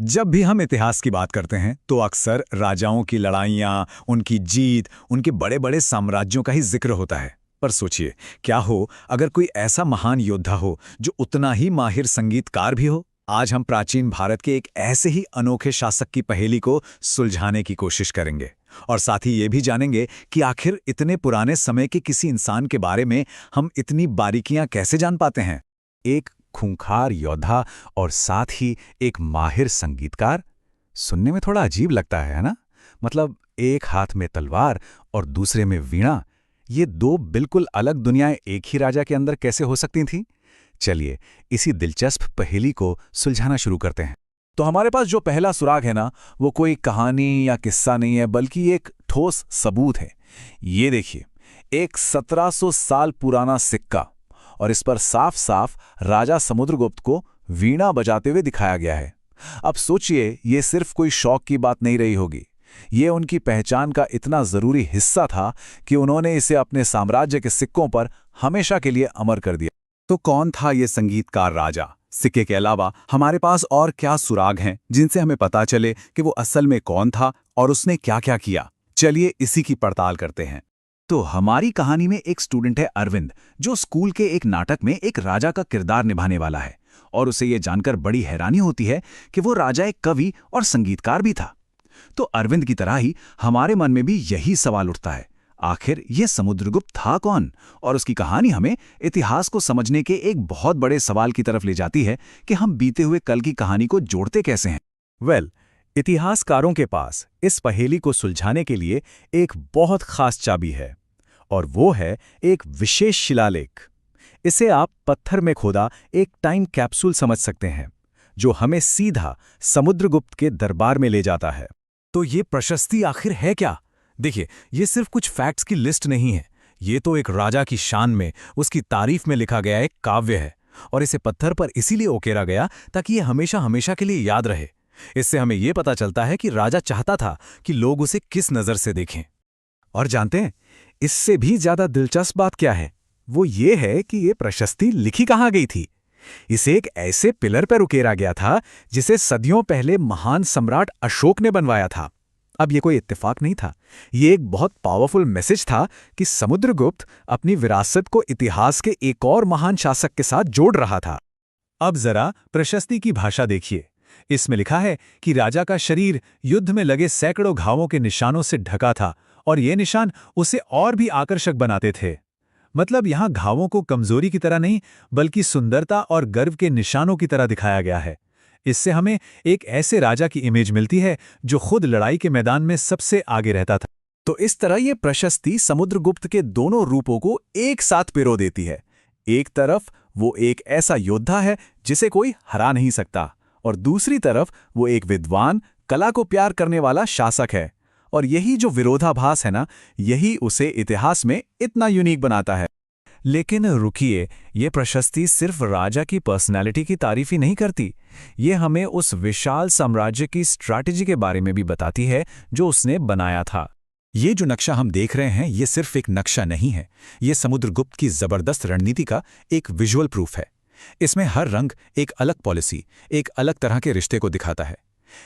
जब भी हम इतिहास की बात करते हैं तो अक्सर राजाओं की लड़ाइयाँ, उनकी जीत, उनके बड़े बड़े साम्राज्यों का ही जिक्र होता है। पर सोचिए, क्या हो अगर कोई ऐसा महान योद्धा हो जो उतना ही माहिर संगीतकार भी हो। आज हम प्राचीन भारत के एक ऐसे ही अनोखे शासक की पहेली को सुलझाने की कोशिश करेंगे और साथ ही ये भी जानेंगे कि आखिर इतने पुराने समय के किसी इंसान के बारे में हम इतनी बारीकियां कैसे जान पाते हैं। एक खूंखार योद्धा और साथ ही एक माहिर संगीतकार, सुनने में थोड़ा अजीब लगता है ना? मतलब एक हाथ में तलवार और दूसरे में वीणा, ये दो बिल्कुल अलग दुनियाएं एक ही राजा के अंदर कैसे हो सकती थीं? चलिए इसी दिलचस्प पहेली को सुलझाना शुरू करते हैं। तो हमारे पास जो पहला सुराग है ना, वो कोई कहानी या किस्सा नहीं है बल्कि एक ठोस सबूत है। ये देखिए, एक 1700 साल पुराना सिक्का और इस पर साफ साफ राजा समुद्रगुप्त को वीणा बजाते हुए दिखाया गया है। अब सोचिए, ये सिर्फ कोई शौक की बात नहीं रही होगी। ये उनकी पहचान का इतना जरूरी हिस्सा था कि उन्होंने इसे अपने साम्राज्य के सिक्कों पर हमेशा के लिए अमर कर दिया। तो कौन था ये संगीतकार राजा? सिक्के के अलावा हमारे पास और क्या सुराग हैं जिनसे हमें पता चले कि वो असल में कौन था और उसने क्या क्या किया? चलिए इसी की पड़ताल करते हैं। तो हमारी कहानी में एक स्टूडेंट है अरविंद, जो स्कूल के एक नाटक में एक राजा का किरदार निभाने वाला है और उसे ये जानकर बड़ी हैरानी होती है कि वो राजा एक कवि और संगीतकार भी था। तो अरविंद की तरह ही हमारे मन में भी यही सवाल उठता है, आखिर ये समुद्रगुप्त था कौन? और उसकी कहानी हमें इतिहास को समझने के एक बहुत बड़े सवाल की तरफ ले जाती है कि हम बीते हुए कल की कहानी को जोड़ते कैसे हैं। इतिहासकारों के पास इस पहेली को सुलझाने के लिए एक बहुत खास चाबी है और वो है एक विशेष शिलालेख। इसे आप पत्थर में खोदा एक टाइम कैप्सूल समझ सकते हैं, जो हमें सीधा समुद्रगुप्त के दरबार में ले जाता है। तो ये प्रशस्ति आखिर है क्या? देखिए, ये सिर्फ कुछ फैक्ट्स की लिस्ट नहीं है। ये तो एक राजा की शान में, उसकी तारीफ में लिखा गया एक काव्य है और इसे पत्थर पर इसीलिए उकेरा गया ताकि ये हमेशा हमेशा के लिए याद रहे। इससे हमें ये पता चलता है कि राजा चाहता था कि लोग उसे किस नज़र से देखें। और जानते हैं, इससे भी ज्यादा दिलचस्प बात क्या है? वो ये है कि ये प्रशस्ति लिखी कहाँ गई थी। इसे एक ऐसे पिलर पर उकेरा गया था जिसे सदियों पहले महान सम्राट अशोक ने बनवाया था। अब ये कोई इत्तेफाक नहीं था, ये एक बहुत पावरफुल मैसेज था कि समुद्रगुप्त अपनी विरासत को इतिहास के एक और महान शासक के साथ जोड़ रहा था। अब जरा प्रशस्ति की भाषा देखिए। इसमें लिखा है कि राजा का शरीर युद्ध में लगे सैकड़ों घावों के निशानों से ढका था और ये निशान उसे और भी आकर्षक बनाते थे। मतलब यहाँ घावों को कमजोरी की तरह नहीं, बल्कि सुंदरता और गर्व के निशानों की तरह दिखाया गया है। इससे हमें एक ऐसे राजा की इमेज मिलती है जो खुद लड़ाई के मैदान में सबसे आगे रहता था। तो इस तरह ये प्रशस्ति समुद्रगुप्त के दोनों रूपों को एक साथ पिरो देती है। एक तरफ वो एक ऐसा योद्धा है जिसे कोई हरा नहीं सकता, और दूसरी तरफ वो एक विद्वान, कला को प्यार करने वाला शासक है। और यही जो विरोधाभास है ना, यही उसे इतिहास में इतना यूनिक बनाता है। लेकिन रुकिए, ये प्रशस्ति सिर्फ राजा की पर्सनैलिटी की तारीफ ही नहीं करती, ये हमें उस विशाल साम्राज्य की स्ट्रैटेजी के बारे में भी बताती है जो उसने बनाया था। ये जो नक्शा हम देख रहे हैं, ये सिर्फ एक नक्शा नहीं है, ये समुद्रगुप्त की जबरदस्त रणनीति का एक विजुअल प्रूफ है। इसमें हर रंग एक अलग पॉलिसी, एक अलग तरह के रिश्ते को दिखाता है।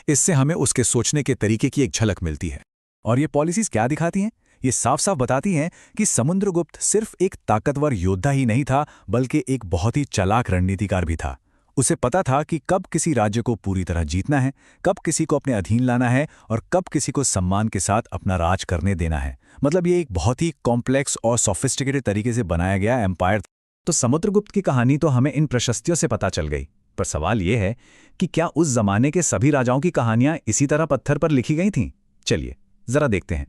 इससे हमें उसके सोचने के तरीके की एक झलक मिलती है। और ये पॉलिसीज क्या दिखाती हैं? ये साफ साफ बताती हैं कि समुद्रगुप्त सिर्फ एक ताकतवर योद्धा ही नहीं था, बल्कि एक बहुत ही चालाक रणनीतिकार भी था। उसे पता था कि कब किसी राज्य को पूरी तरह जीतना है, कब किसी को अपने अधीन लाना है और कब किसी को सम्मान के साथ अपना राज करने देना है। मतलब ये एक बहुत ही कॉम्प्लेक्स और सोफिस्टिकेटेड तरीके से बनाया गया एम्पायर। तो समुद्रगुप्त की कहानी तो हमें इन प्रशस्तियों से पता चल गई, पर सवाल ये है कि क्या उस जमाने के सभी राजाओं की कहानियां इसी तरह पत्थर पर लिखी गई थीं? चलिए जरा देखते हैं।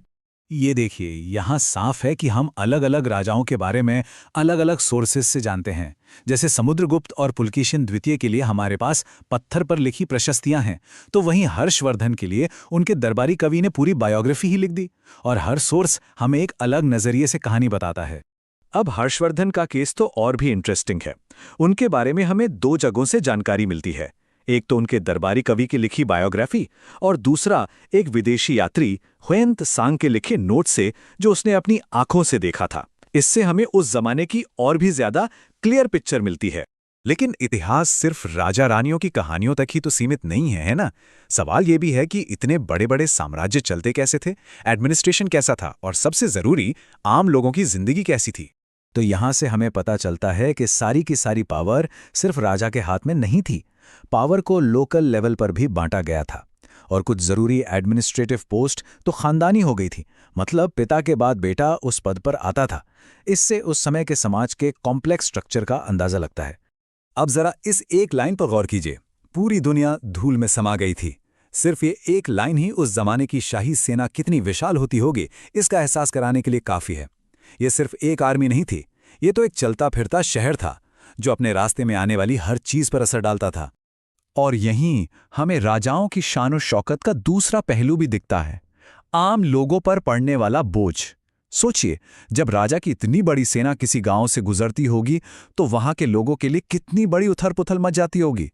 ये देखिए, यहाँ साफ है कि हम अलग अलग राजाओं के बारे में अलग अलग सोर्सेस से जानते हैं। जैसे समुद्रगुप्त और पुलकेशिन द्वितीय के लिए हमारे पास पत्थर पर लिखी प्रशस्तियां हैं, तो वहीं हर्षवर्धन के लिए उनके दरबारी कवि ने पूरी बायोग्राफी ही लिख दी, और हर सोर्स हमें एक अलग नजरिए से कहानी बताता है। अब हर्षवर्धन का केस तो और भी इंटरेस्टिंग है। उनके बारे में हमें दो जगहों से जानकारी मिलती है। एक तो उनके दरबारी कवि की लिखी बायोग्राफी, और दूसरा एक विदेशी यात्री ह्वेंत सांग के लिखे नोट से जो उसने अपनी आंखों से देखा था। इससे हमें उस जमाने की और भी ज्यादा क्लियर पिक्चर मिलती है। लेकिन इतिहास सिर्फ राजा रानियों की कहानियों तक ही तो सीमित नहीं है ना। सवाल ये भी है कि इतने बड़े बड़े साम्राज्य चलते कैसे थे, एडमिनिस्ट्रेशन कैसा था, और सबसे जरूरी आम लोगों की जिंदगी कैसी थी। तो यहाँ से हमें पता चलता है कि सारी की सारी पावर सिर्फ राजा के हाथ में नहीं थी। पावर को लोकल लेवल पर भी बांटा गया था, और कुछ जरूरी एडमिनिस्ट्रेटिव पोस्ट तो खानदानी हो गई थी। मतलब पिता के बाद बेटा उस पद पर आता था। इससे उस समय के समाज के कॉम्प्लेक्स स्ट्रक्चर का अंदाजा लगता है। अब जरा इस एक लाइन पर गौर कीजिए। पूरी दुनिया धूल में समा गई थी। सिर्फ ये एक लाइन ही उस जमाने की शाही सेना कितनी विशाल होती होगी, इसका एहसास कराने के लिए काफी है। ये सिर्फ एक आर्मी नहीं थी, ये तो एक चलता फिरता शहर था जो अपने रास्ते में आने वाली हर चीज पर असर डालता था। और यहीं हमें राजाओं की शान और शौकत का दूसरा पहलू भी दिखता है, आम लोगों पर पड़ने वाला बोझ। सोचिए, जब राजा की इतनी बड़ी सेना किसी गांव से गुजरती होगी तो वहां के लोगों के लिए कितनी बड़ी उथल-पुथल मच जाती होगी।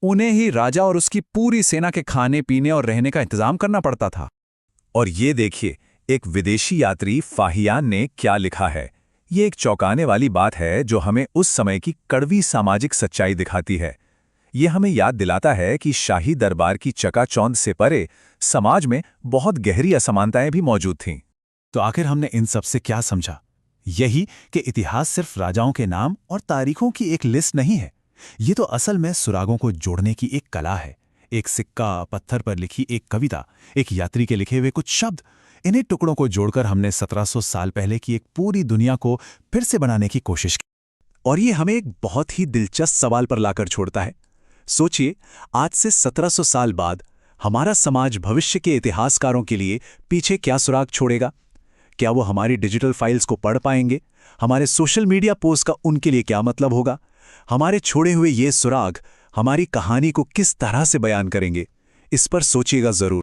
उन्हें ही राजा और उसकी पूरी सेना के खाने पीने और रहने का इंतजाम करना पड़ता था। और ये देखिए, एक विदेशी यात्री फाहियान ने क्या लिखा है। ये एक चौंकाने वाली बात है जो हमें उस समय की कड़वी सामाजिक सच्चाई दिखाती है। ये हमें याद दिलाता है कि शाही दरबार की चकाचौंध से परे समाज में बहुत गहरी असमानताएं भी मौजूद थीं। तो आखिर हमने इन सब से क्या समझा? यही कि इतिहास सिर्फ राजाओं के नाम और तारीखों की एक लिस्ट नहीं है। ये तो असल में सुरागों को जोड़ने की एक कला है। एक सिक्का, पत्थर पर लिखी एक कविता, एक यात्री के लिखे हुए कुछ शब्द, इन्हीं टुकड़ों को जोड़कर हमने 1700 साल पहले की एक पूरी दुनिया को फिर से बनाने की कोशिश की। और ये हमें एक बहुत ही दिलचस्प सवाल पर लाकर छोड़ता है। सोचिए, आज से 1700 साल बाद हमारा समाज भविष्य के इतिहासकारों के लिए पीछे क्या सुराग छोड़ेगा? क्या वो हमारी डिजिटल फाइल्स को पढ़ पाएंगे? हमारे सोशल मीडिया पोस्ट का उनके लिए क्या मतलब होगा? हमारे छोड़े हुए ये सुराग हमारी कहानी को किस तरह से बयान करेंगे? इस पर सोचिएगा जरूर।